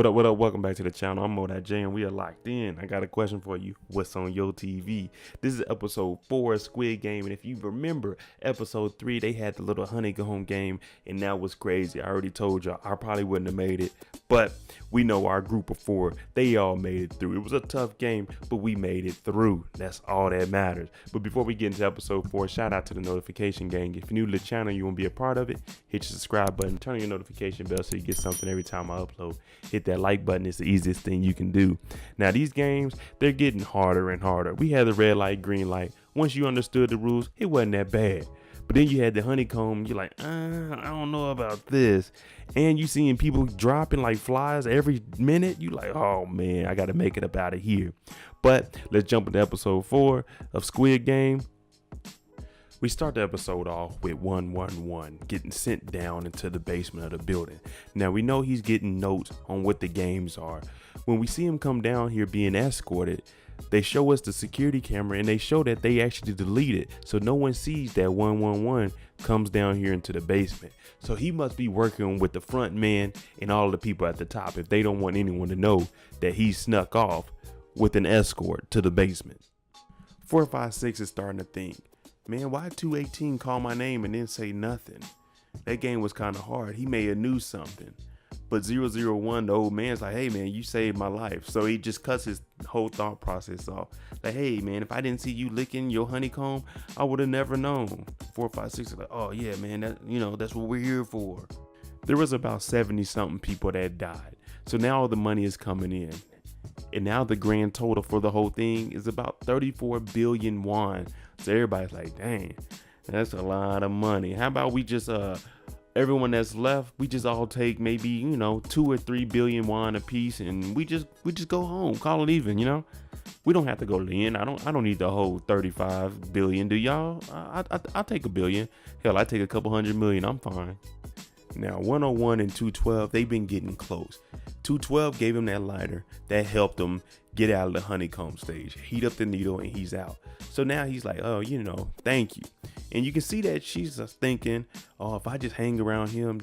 What up? Welcome back to the channel. I'm J and we are locked in. I got a question for you. What's on your TV? This is episode 4 of Squid Game. And if you remember episode 3, they had the little honeycomb game. And that was crazy. I already told y'all I probably wouldn't have made it. But we know our group of 4, they all made it through. It was a tough game, but we made it through. That's all that matters. But before we get into episode 4, shout out to the notification gang. If you're new to the channel, you want to be a part of it, hit your subscribe button, turn on your notification bell so you get something every time I upload. Hit that like button. It's the easiest thing you can do. Now these games, they're getting harder and harder. We had the red light, green light. Once you understood the rules, it wasn't that bad. But then you had the honeycomb. You're like, I don't know about this. And you seeing people dropping like flies every minute. You like, oh man, I got to make it up out of here. But let's jump into episode 4 of Squid Game. We start the episode off with 111 getting sent down into the basement of the building. Now we know he's getting notes on what the games are. When we see him come down here being escorted, they show us the security camera and they show that they actually delete it. So no one sees that 111 comes down here into the basement. So he must be working with the front man and all the people at the top if they don't want anyone to know that he snuck off with an escort to the basement. 456 is starting to think, man, why 218 call my name and then say nothing? That game was kind of hard. He may have knew something. But 001, the old man's like, hey man, you saved my life. So he just cuts his whole thought process off. Like, hey man, if I didn't see you licking your honeycomb, I would have never known. 456 is like, oh yeah man, that's what we're here for. There was about 70 something people that died. So now all the money is coming in. And now the grand total for the whole thing is about 34 billion won. So everybody's like, dang, that's a lot of money. How about we just everyone that's left, we just all take maybe 2 or 3 billion won a piece, and we just go home, call it even. We don't have to go to the end. I don't need the whole 35 billion. Do y'all? I'll take a billion. Hell, I take a couple 100 million. I'm fine. Now 101 and 212, they've been getting close. 212 gave him that lighter that helped him get out of the honeycomb stage, heat up the needle, and he's out. So now he's like, oh, thank you. And you can see that she's just thinking, oh, if I just hang around him,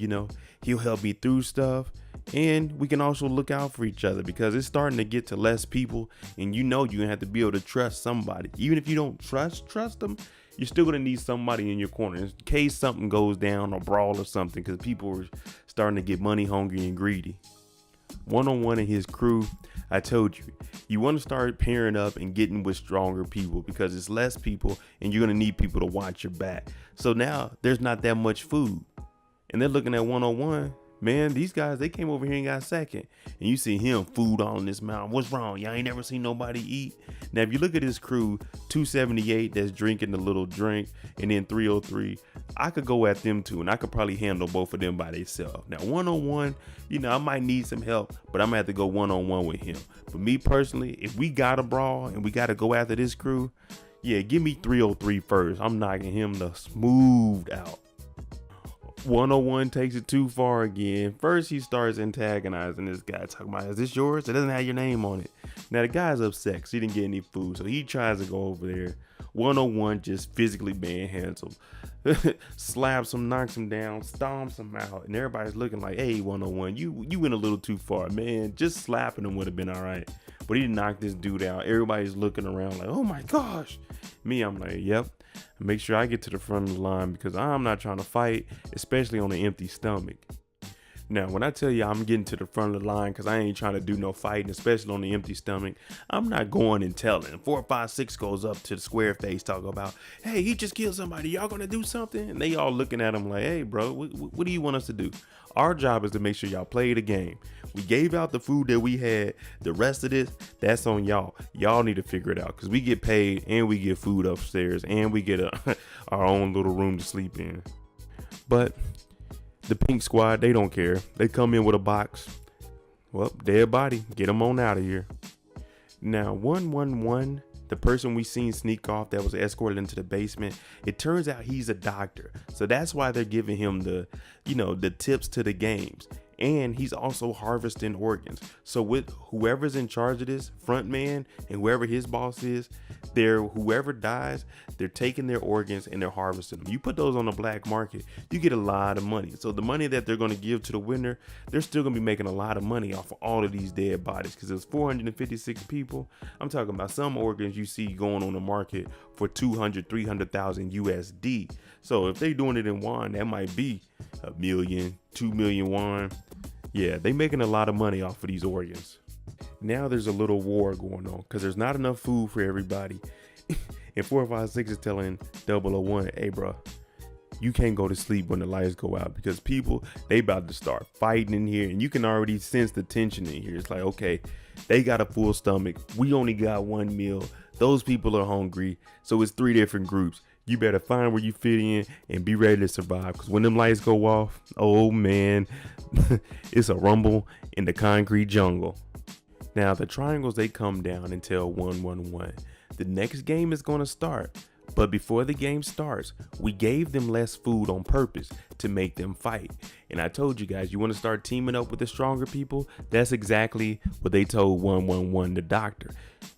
he'll help me through stuff. And we can also look out for each other because it's starting to get to less people. And you're going to have to be able to trust somebody. Even if you don't trust them, you're still going to need somebody in your corner in case something goes down or brawl or something, because people are starting to get money hungry and greedy. 101 and his crew, I told you, you want to start pairing up and getting with stronger people because it's less people and you're going to need people to watch your back. So now there's not that much food. And they're looking at 101. Man, these guys, they came over here and got second. And you see him, food all in his mouth. What's wrong? Y'all ain't never seen nobody eat. Now, if you look at his crew, 278 that's drinking the little drink, and then 303, I could go at them too, and I could probably handle both of them by themselves. Now, 101, I might need some help, but I'm going to have to go one-on-one with him. But me personally, if we got a brawl and we got to go after this crew, yeah, give me 303 first. I'm knocking him the smooth out. 101 takes it too far again. First, he starts antagonizing this guy, talking about, is this yours? It doesn't have your name on it. Now, the guy's upset because he didn't get any food, so he tries to go over there. 101 just physically manhandles him. Slaps him, knocks him down, stomps him out, and everybody's looking like, hey, 101, you went a little too far, man. Just slapping him would have been all right. But he knocked this dude out. Everybody's looking around like, oh my gosh. Me, I'm like, yep. Make sure I get to the front of the line because I'm not trying to fight, especially on an empty stomach. Now, when I tell you I'm getting to the front of the line because I ain't trying to do no fighting, especially on the empty stomach, I'm not going and telling. 456 goes up to the square face talking about, hey, he just killed somebody. Y'all gonna do something? And they all looking at him like, hey, bro, what do you want us to do? Our job is to make sure y'all play the game. We gave out the food that we had. The rest of this, that's on y'all. Y'all need to figure it out because we get paid and we get food upstairs and we get our own little room to sleep in. But the pink squad, they don't care. They come in with a box. Well, dead body. Get them on out of here. Now, 111, the person we seen sneak off that was escorted into the basement, it turns out he's a doctor. So that's why they're giving him the tips to the games. and he's also harvesting organs. So with whoever's in charge of this, front man and whoever his boss is, whoever dies, they're taking their organs and they're harvesting them. You put those on the black market, you get a lot of money. So the money that they're going to give to the winner, they're still going to be making a lot of money off of all of these dead bodies, because there's 456 people. I'm talking about some organs you see going on the market for 300,000 USD. So if they're doing it in won, that might be $1 million, 2 million won. Yeah, they making a lot of money off of these organs. Now there's a little war going on because there's not enough food for everybody. And 456 is telling 001, hey bro, you can't go to sleep when the lights go out, because people, they about to start fighting in here, and you can already sense the tension in here. It's like, okay, they got a full stomach, we only got one meal, those people are hungry, so it's 3 different groups. You better find where you fit in and be ready to survive, because when them lights go off, oh man, it's a rumble in the concrete jungle. Now the triangles, they come down and tell 111 the next game is going to start. But before the game starts, we gave them less food on purpose to make them fight. And I told you guys, you want to start teaming up with the stronger people? That's exactly what they told 111, the doctor.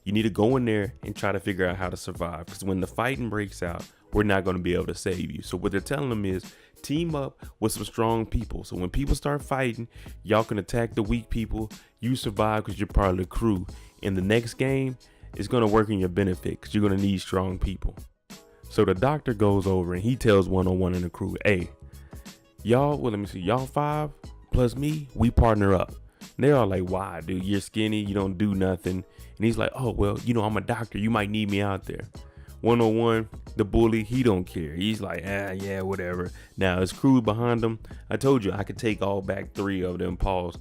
You need to go in there and try to figure out how to survive, because when the fighting breaks out, we're not going to be able to save you. So what they're telling them is team up with some strong people. So when people start fighting, y'all can attack the weak people. You survive because you're part of the crew. In the next game, it's going to work in your benefit because you're going to need strong people. So the doctor goes over and he tells 101 in the crew, hey, y'all, well, let me see, y'all 5 plus me, we partner up. And they're all like, why, dude? You're skinny, you don't do nothing. And he's like, oh, well, you know, I'm a doctor. You might need me out there. 101, the bully, he don't care. He's like, yeah, whatever. Now his crew behind him, I told you I could take all back 3 of them. Pause.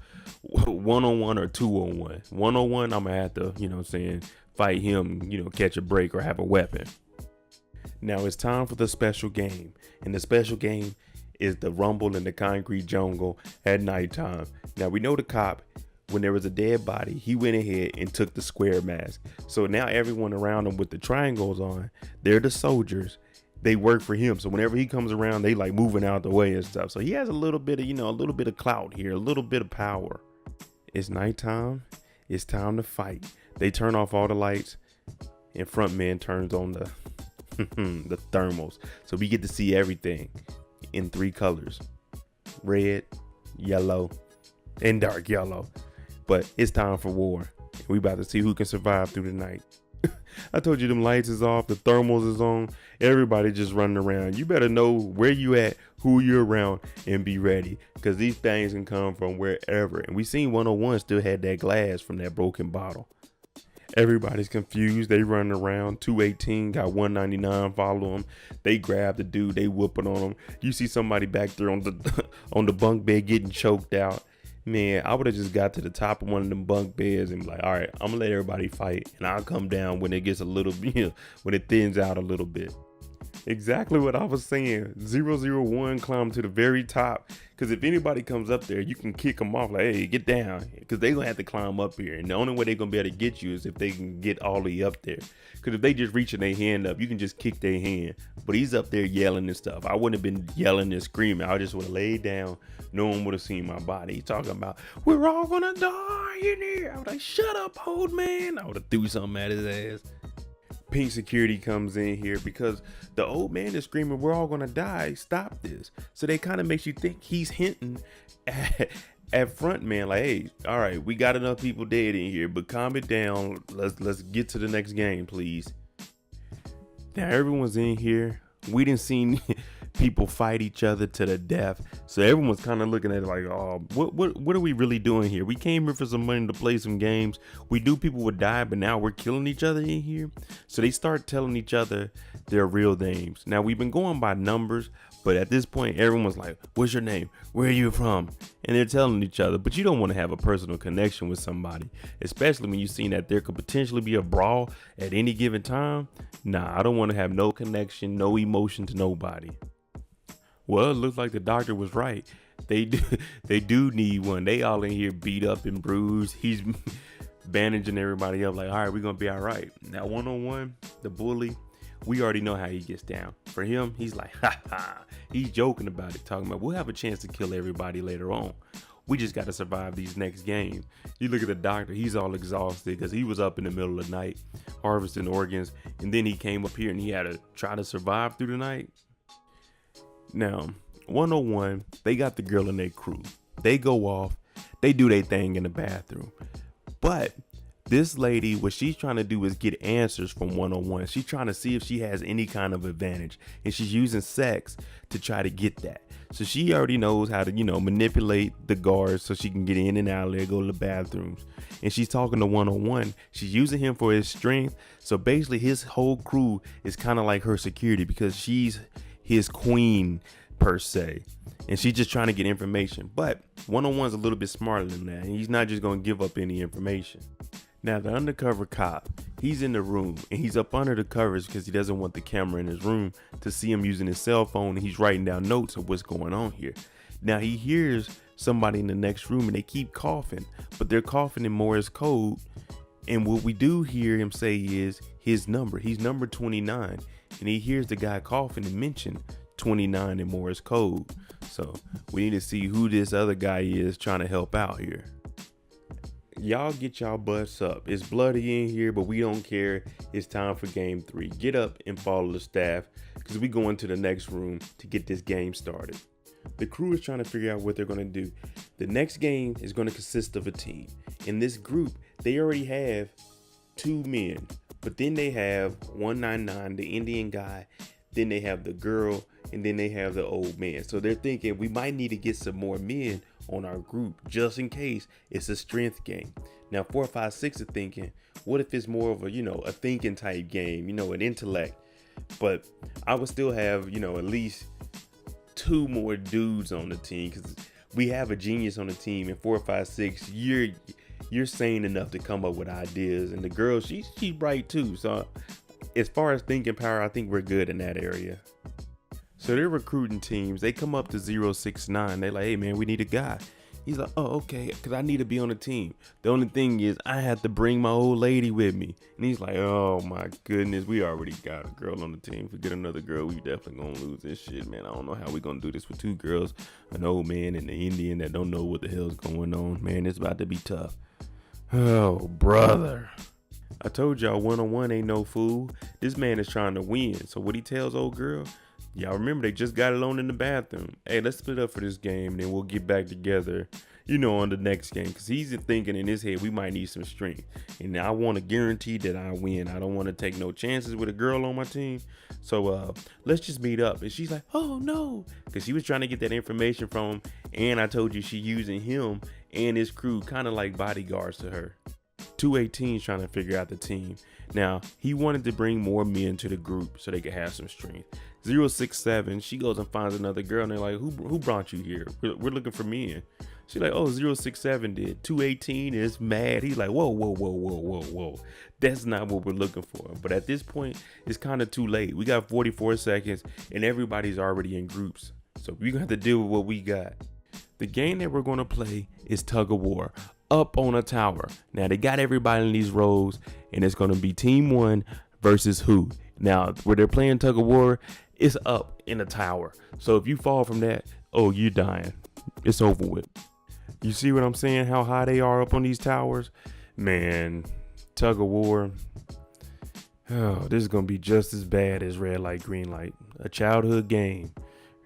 1-on-1 or 2-on-1. 1-on-1, I'm gonna have to, you know what I'm saying, fight him, you know, catch a break or have a weapon. Now it's time for the special game. And the special game is the rumble in the concrete jungle at nighttime. Now we know the cop, when there was a dead body, he went ahead and took the square mask. So now everyone around him with the triangles on, they're the soldiers. They work for him. So whenever he comes around, they like moving out the way and stuff. So he has a little bit of, you know, a little bit of clout here, a little bit of power. It's nighttime. It's time to fight. They turn off all the lights and front man turns on the the thermals. So we get to see everything in 3 colors: red, yellow, and dark yellow. But it's time for war. We about to see who can survive through the night. I told you them lights is off, the thermals is on, everybody just running around. You better know where you at, who you're around, and be ready, because these things can come from wherever. And we seen 101 still had that glass from that broken bottle. Everybody's confused. They running around. 218 got 199 follow him. They grab the dude, they whooping on him. You see somebody back there on the on the bunk bed getting choked out. Man, I would have just got to the top of one of them bunk beds and be like, all right, I'm gonna let everybody fight, and I'll come down when it gets a little, you know, when it thins out a little bit. Exactly what I was saying. 001 climb to the very top, because if anybody comes up there, you can kick them off like, hey, get down, because they're gonna have to climb up here, and the only way they're gonna be able to get you is if they can get all the way up there. Because if they just reaching their hand up, you can just kick their hand. But he's up there yelling and stuff. I wouldn't have been yelling and screaming. I just would have laid down. No one would have seen my body. He's talking about, we're all gonna die in here. I was like, shut up, old man. I would have threw something at his ass. Pink security comes in here because the old man is screaming, we're all gonna die, stop this. So they kind of makes you think he's hinting at front man, like, hey, all right, we got enough people dead in here, but calm it down. Let's get to the next game, please. Now everyone's in here. We didn't see people fight each other to the death, so everyone's kind of looking at it like, oh, what are we really doing here? We came here for some money to play some games. We knew people would die, but now we're killing each other in here. So they start telling each other their real names. Now we've been going by numbers, but at this point everyone's like, what's your name, where are you from? And they're telling each other. But you don't want to have a personal connection with somebody, especially when you've seen that there could potentially be a brawl at any given time. Nah, I don't want to have no connection, no emotion to nobody. Well, it looks like the doctor was right. They do need one. They all in here beat up and bruised. He's bandaging everybody up like, all right, we're going to be all right. Now, 101, the bully, we already know how he gets down. For him, he's like, ha ha. He's joking about it, talking about, we'll have a chance to kill everybody later on. We just got to survive these next games. You look at the doctor, he's all exhausted because he was up in the middle of the night harvesting organs, and then he came up here and he had to try to survive through the night. Now, 101, they got the girl and their crew. They go off, they do their thing in the bathroom. But this lady, what she's trying to do is get answers from 101. She's trying to see if she has any kind of advantage, and she's using sex to try to get that. So she already knows how to, manipulate the guards so she can get in and out of there, go to the bathrooms. And she's talking to 101. She's using him for his strength. So basically his whole crew is kind of like her security because she's his queen per se. And she's just trying to get information. But 101's a little bit smarter than that. And he's not just going to give up any information. Now, the undercover cop, he's in the room and he's up under the covers because he doesn't want the camera in his room to see him using his cell phone, and he's writing down notes of what's going on here. Now, he hears somebody in the next room and they keep coughing, but they're coughing in Morse code. And what we do hear him say is his number. He's number 29, and he hears the guy coughing and mention 29 in Morse code. So we need to see who this other guy is trying to help out here. Y'all get y'all butts up. It's bloody in here, but we don't care. It's time for game 3. Get up and follow the staff because we go into the next room to get this game started. The crew is trying to figure out what they're going to do. The next game is going to consist of a team. In this group, they already have 2 men, but then they have 199, the Indian guy, then they have the girl, and then they have the old man. So they're thinking we might need to get some more men on our group just in case it's a strength game. Now 4, 5, 6 are thinking, what if it's more of a, a thinking type game, an intellect? But I would still have, at least 2 more dudes on the team because we have a genius on the team. And 4, 5, 6, you're sane enough to come up with ideas, and the girl, she's bright too. So as far as thinking power, I think we're good in that area. So they're recruiting teams. They come up to 069. They're like, hey man, we need a guy. He's like, oh, okay, because I need to be on the team. The only thing is I have to bring my old lady with me. And he's like, oh my goodness, we already got a girl on the team. If we get another girl, we definitely gonna lose this shit, man. I don't know how we gonna do this with 2 girls, an old man and the Indian that don't know what the hell's going on. Man, it's about to be tough. Oh, brother. I told y'all 101 ain't no fool. This man is trying to win. So what he tells old girl, y'all remember they just got alone in the bathroom. Hey, let's split up for this game, and then we'll get back together, on the next game. Because he's thinking in his head, we might need some strength. And I want to guarantee that I win. I don't want to take no chances with a girl on my team. So let's just meet up. And she's like, oh no. Because she was trying to get that information from him. And I told you she using him and his crew kind of like bodyguards to her. 218's trying to figure out the team. Now, he wanted to bring more men to the group so they could have some strength. 067, she goes and finds another girl, and they're like, who brought you here? We're looking for men. She's like, oh, 067 did. 218 is mad. He's like, whoa. That's not what we're looking for. But at this point, it's kind of too late. We got 44 seconds, and everybody's already in groups. So we're going to have to deal with what we got. The game that we're going to play is tug of war. Up on a tower. Now they got everybody in these rows, and it's going to be team 1 versus who. Now where they're playing tug of war, it's up in a tower. So if you fall from that, oh, you're dying. It's over with. You see what I'm saying? How high they are up on these towers? Man, tug of war. Oh, this is going to be just as bad as red light, green light. A childhood game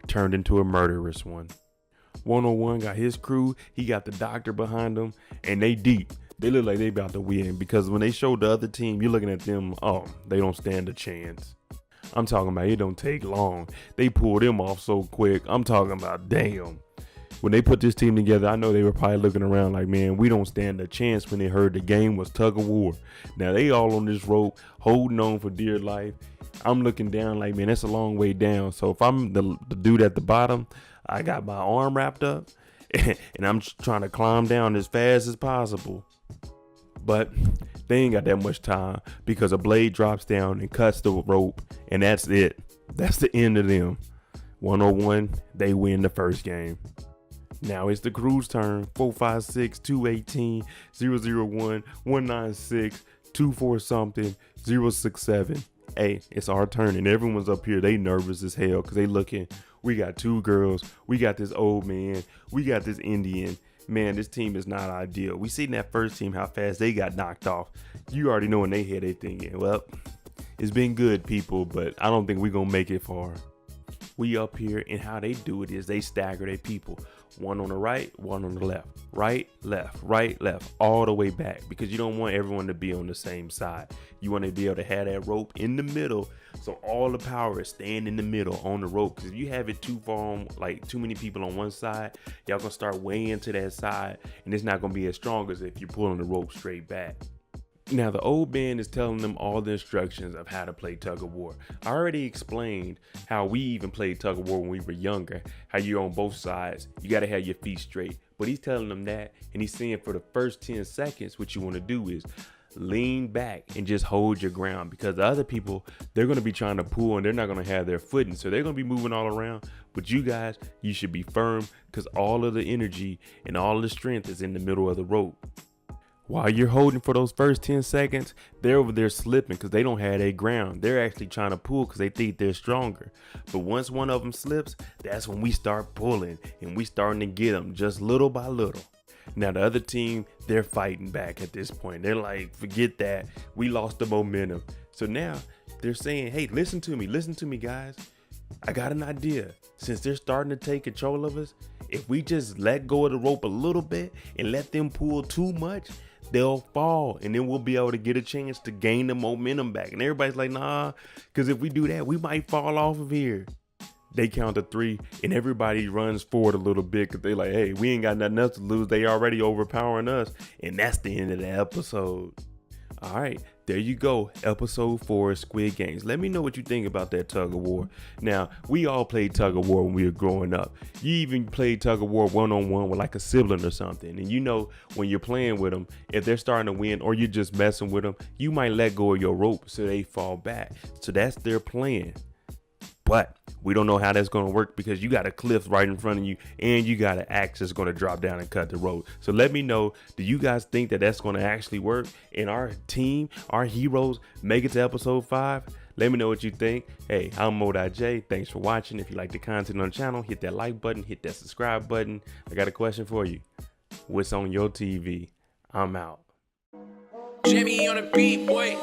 turned into a murderous one. 101 got his crew. He got the doctor behind him, and they deep. They look like they about to win because when they showed the other team, you're looking at them. Oh, they don't stand a chance. I'm talking about it don't take long. They pulled them off so quick. I'm talking about damn. When they put this team together, I know they were probably looking around like, man, we don't stand a chance when they heard the game was tug of war. Now they all on this rope, holding on for dear life. I'm looking down like, man, that's a long way down. So if I'm the dude at the bottom, I got my arm wrapped up and I'm trying to climb down as fast as possible. But they ain't got that much time because a blade drops down and cuts the rope, and that's it. That's the end of them. 101, they win the first game. Now it's the crew's turn. 456, 218, 001, 196, 24 something, 067. Hey, it's our turn, and everyone's up here. They nervous as hell because they looking. We got 2 girls. We got this old man. We got this Indian. Man, this team is not ideal. We seen that first team how fast they got knocked off. You already know when they had their thing in. Well, it's been good, people, but I don't think we're gonna make it far. We up here, and how they do it is they stagger their people. One on the right, one on the left. Right, left, all the way back, because you don't want everyone to be on the same side. You want to be able to have that rope in the middle, so all the power is staying in the middle on the rope. Because if you have it too far on, like too many people on one side, y'all gonna start way into that side, and it's not gonna be as strong as if you're pulling the rope straight back. Now, the old man is telling them all the instructions of how to play tug of war. I already explained how we even played tug of war when we were younger, how you're on both sides, you got to have your feet straight. But he's telling them that, and he's saying for the first 10 seconds, what you want to do is lean back and just hold your ground, because the other people, they're going to be trying to pull and they're not going to have their footing. So they're going to be moving all around. But you guys, you should be firm, because all of the energy and all the strength is in the middle of the rope. While you're holding for those first 10 seconds, they're over there slipping because they don't have their ground. They're actually trying to pull because they think they're stronger. But once one of them slips, that's when we start pulling, and we starting to get them just little by little. Now, the other team, they're fighting back at this point. They're like, forget that. We lost the momentum. So now they're saying, hey, listen to me, guys. I got an idea. Since they're starting to take control of us, if we just let go of the rope a little bit and let them pull too much, they'll fall, and then we'll be able to get a chance to gain the momentum back. And everybody's like, nah, because if we do that, we might fall off of here. They count to 3, and everybody runs forward a little bit because they're like, hey, we ain't got nothing else to lose. They already overpowering us. And that's the end of the episode. All right, there you go. Episode 4 Squid Games. Let me know what you think about that tug of war. Now, we all played tug of war when we were growing up. You even played tug of war one-on-one with like a sibling or something. And you know, when you're playing with them, if they're starting to win or you're just messing with them, you might let go of your rope so they fall back. So that's their plan. But we don't know how that's going to work, because you got a cliff right in front of you and you got an axe that's going to drop down and cut the rope. So let me know, do you guys think that that's going to actually work? And our team, our heroes, make it to episode 5? Let me know what you think. Hey, I'm Lee. Thanks for watching. If you like the content on the channel, hit that like button, hit that subscribe button. I got a question for you. What's on your TV? I'm out. Jimmy on the beat, boy.